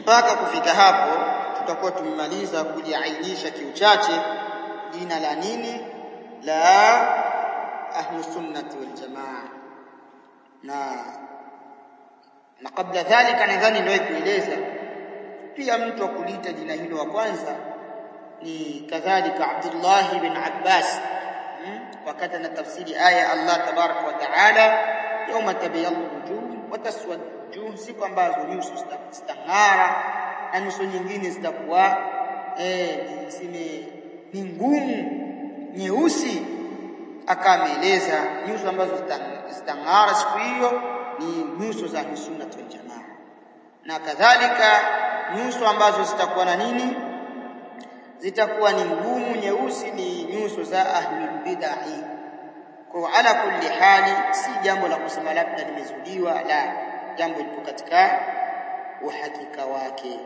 mpaka kufika hapo tutakuwa tumemaliza kuliainisha kiuchache jina la nini la ahlus sunnati wal jamaa. Na kabla dhalika nadhani ndio kueleza pia mtu akulita jina hilo wa kwanza ni kadhalika Abdullah ibn Abbas wakati na tafsiri aya Allah tabaraka wa taala yawma tabayyanu wujuh wa taswad wujuh, siku ambazo nyuso zitang'ara na nyuso nyingine zitakuwa ni ngumu nyeusi. Akameleza nyuso ambazo zitang'ara siku hiyo ni nyuso za sunna wal jamaa, na kadhalika nyuso ambazo zitakuwa na nini, zitakuwa ni ngumu nyeusi ni nyuso za ahlul bid'ah. Kwa ala kulli hali si jambo la kusema labda limezuliwa, la, jambo lipo katika uhakika wake.